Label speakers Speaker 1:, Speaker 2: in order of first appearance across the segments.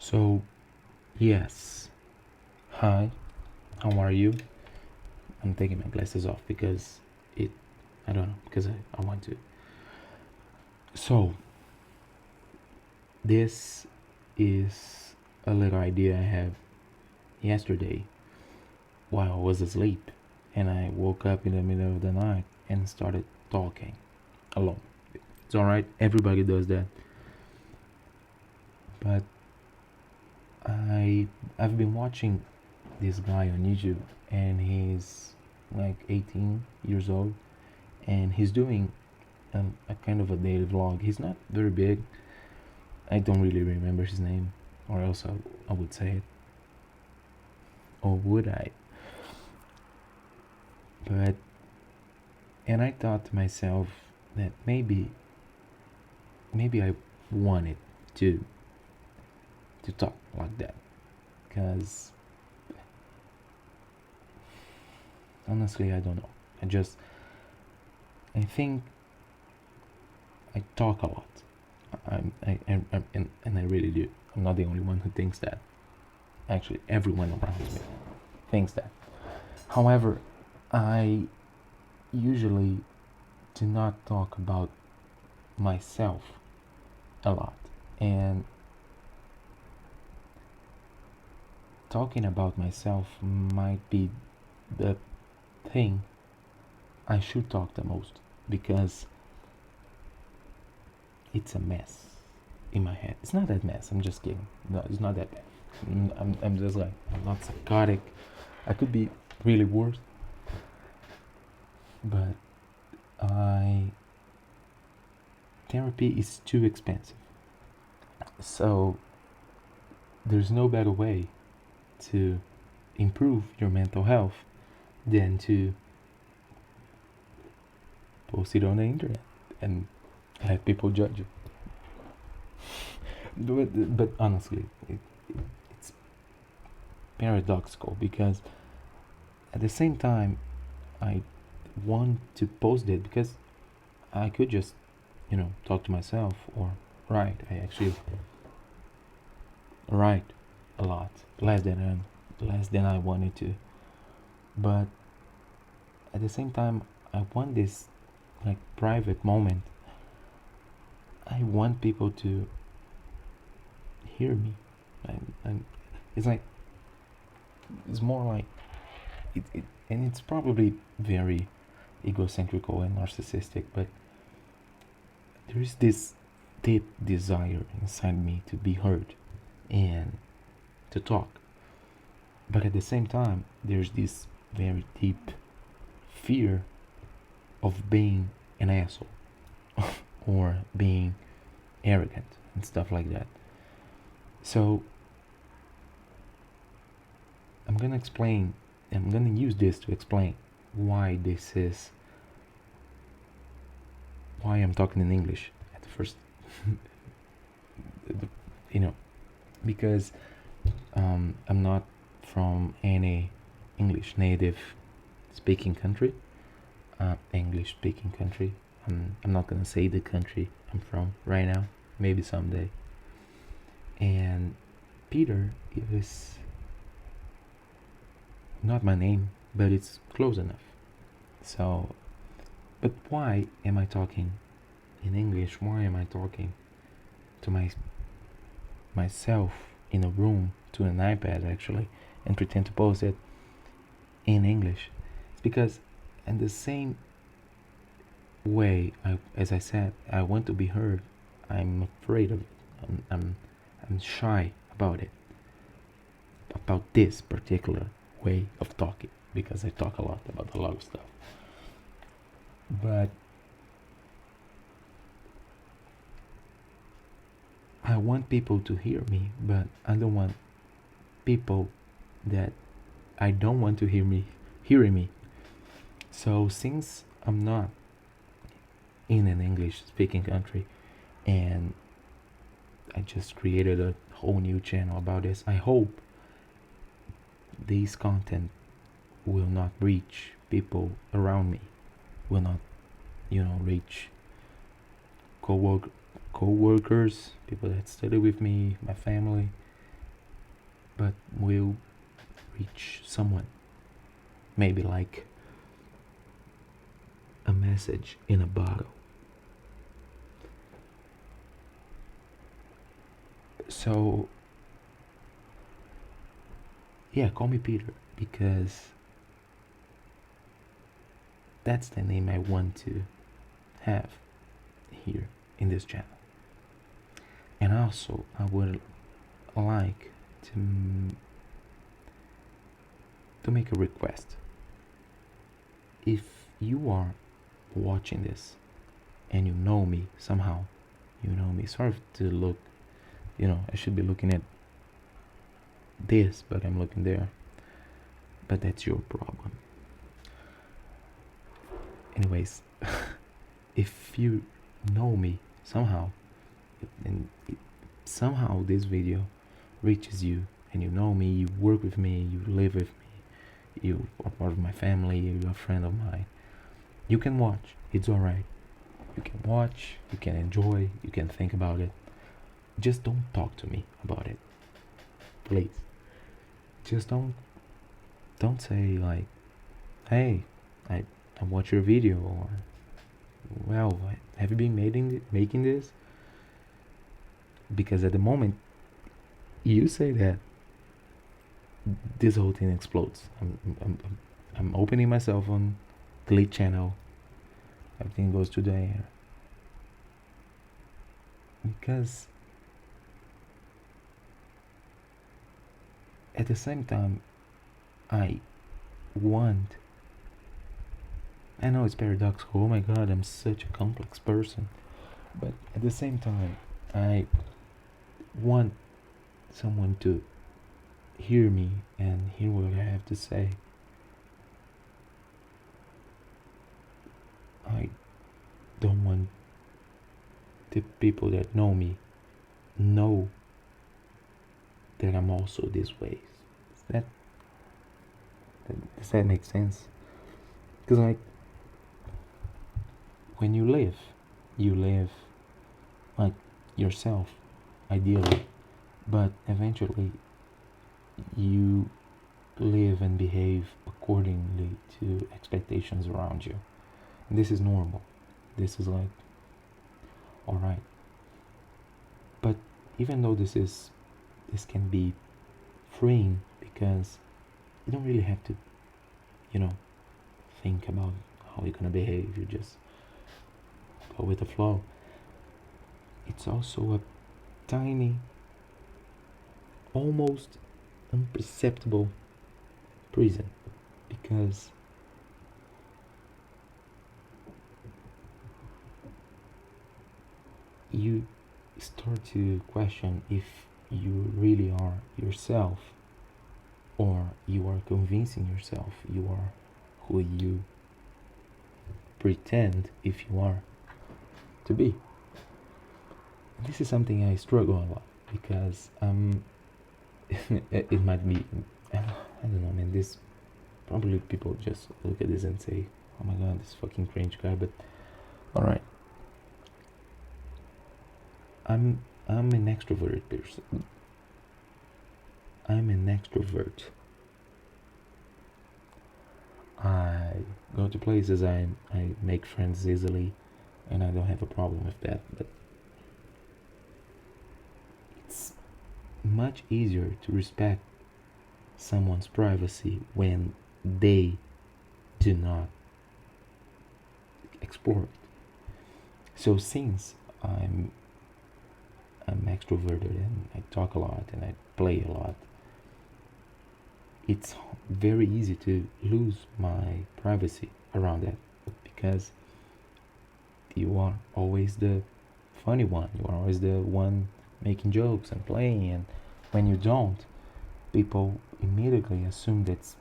Speaker 1: So, yes. Hi, how are you? I'm taking my glasses off because it, I don't know, because I want to. So, this is a little idea I have yesterday while I was asleep. And I woke up in the middle of the night and started talking alone. It's alright, everybody does that. But I've been watching this guy on YouTube and he's like 18 years old and he's doing a kind of a daily vlog. He's not very big. I don't really remember his name, or else I would say it. Or would I? But, and I thought to myself that maybe I wanted to talk like that. Because, honestly, I don't know. I think I talk a lot. And I really do. I'm not the only one who thinks that. Actually, everyone around me thinks that. However, I usually do not talk about myself a lot. And talking about myself might be the thing I should talk the most because it's a mess in my head. It's not that mess. I'm just kidding. No, it's not that bad. I'm just like, I'm not psychotic. I could be really worse, but I therapy is too expensive. So there's no better way to improve your mental health than to post it on the internet and let people judge you. But honestly, it's paradoxical because at the same time, I want to post it because I could just, talk to myself or write. I actually write a lot, less than I wanted to. But at the same time, I want this like private moment. I want people to hear me, and it's like it's more like and it's probably very egocentrical and narcissistic, but there is this deep desire inside me to be heard and to talk. But at the same time, there's this very deep fear of being an asshole or being arrogant and stuff like that. So I'm gonna use this to explain why why I'm talking in English at first. you know, because I'm not from any English native speaking country, English speaking country. I'm not gonna say the country I'm from right now, maybe someday. And Peter is not my name, but it's close enough. So, but why am I talking in English? Why am I talking to myself in a room to an iPad actually and pretend to post it in English? It's because in the same way, as I said, I want to be heard. I'm afraid of it. I'm shy about it, about this particular way of talking, because I talk a lot about a lot of stuff. But I want people to hear me, but I don't want people that I don't want to hear me hearing me. So since I'm not in an English speaking country and I just created a whole new channel about this, I hope this content will not reach people around me, will not, reach co-workers, people that study with me, my family, but will reach someone. Maybe like a message in a bottle. So, yeah, call me Peter because that's the name I want to have here in this channel. And also, I would like to make a request. If you are watching this and you know me somehow, you know me. Sorry to look, I should be looking at this, but I'm looking there. But that's your problem. Anyways, if you know me somehow, and somehow this video reaches you, and you know me, you work with me, you live with me, you are part of my family, you're a friend of mine, you can watch. It's alright. You can watch, you can enjoy, you can think about it. Just don't talk to me about it, please. Just don't say like, hey, I watch your video, or well, have you been making this? Because at the moment you say that, this whole thing explodes. I'm opening my cell phone, delete channel, everything goes to the air. Because at the same time, I want, I know it's paradoxical, oh my god, I'm such a complex person, but at the same time, I want someone to hear me and hear what I have to say. I don't want the people that know me know that I'm also this way. Does that make sense? Because like, when you live like yourself, ideally, but eventually you live and behave accordingly to expectations around you. And this is normal. This is like, alright. But even though this can be freeing, because you don't really have to, think about how you're gonna behave. You just go with the flow. It's also a tiny, almost imperceptible prison, because you start to question if you really are yourself, or you are convincing yourself you are who you pretend if you are to be. This is something I struggle a lot, because it might be, I don't know, man, this probably people just look at this and say, oh my god, this fucking cringe guy. But alright, I'm an extroverted person. I'm an extrovert. I go to places, I make friends easily, and I don't have a problem with that. But it's much easier to respect someone's privacy when they do not explore it. So since I'm extroverted and I talk a lot and I play a lot, it's very easy to lose my privacy around that, because you are always the funny one, you are always the one making jokes and playing, and when you don't, people immediately assume that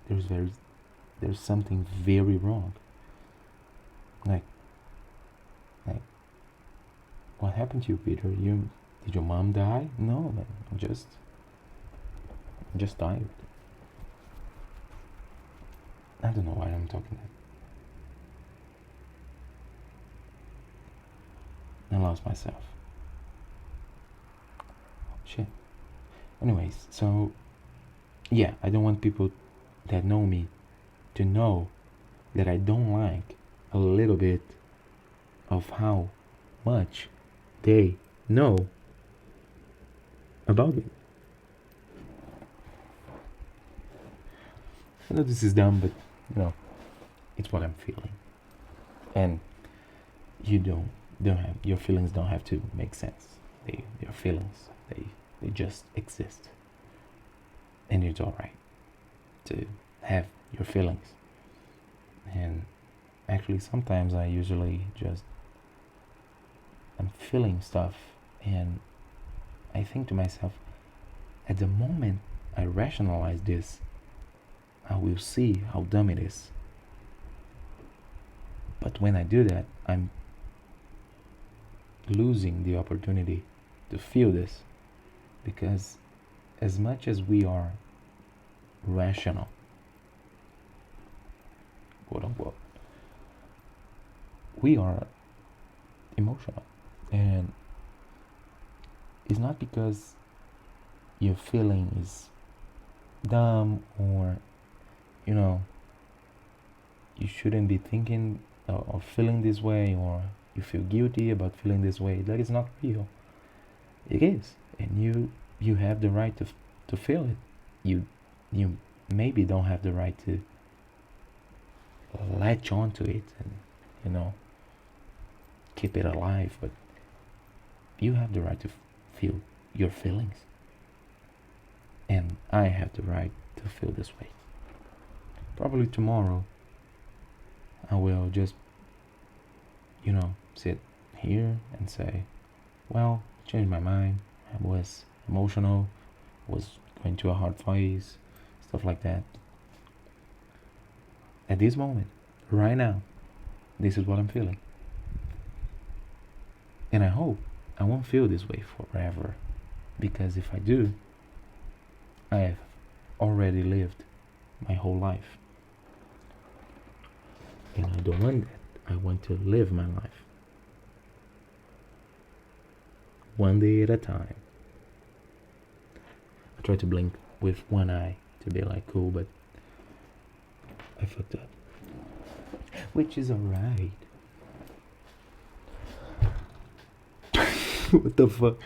Speaker 1: there's something very wrong. Like, what happened to you, Peter? Did your mom die? No, man, I'm just tired. I don't know why I'm talking that. I lost myself. Shit. Anyways, so yeah, I don't want people that know me to know that I don't like a little bit of how much they know about me. I know this is dumb, but you know, it's what I'm feeling. And you don't have your feelings don't have to make sense. They're feelings. They just exist. And it's alright to have your feelings. And actually sometimes I usually just I'm feeling stuff and I think to myself, at the moment I rationalize this, I will see how dumb it is. But when I do that, I'm losing the opportunity to feel this because as much as we are rational, quote unquote, we are emotional. And it's not because your feeling is dumb or, you know, you shouldn't be thinking or feeling this way or you feel guilty about feeling this way. That is not real. It is. And you have the right to feel it. You maybe don't have the right to latch onto it and, you know, keep it alive, but you have the right to feel your feelings. And I have the right to feel this way. Probably tomorrow I will just, you know, sit here and say, well, changed my mind. I was emotional, was going through a hard phase, stuff like that. At this moment, right now, this is what I'm feeling. And I hope I won't feel this way forever. Because if I do, I have already lived my whole life. And I don't want that. I want to live my life one day at a time. I try to blink with one eye to be like cool, but I fucked up. Which is alright. What the fuck?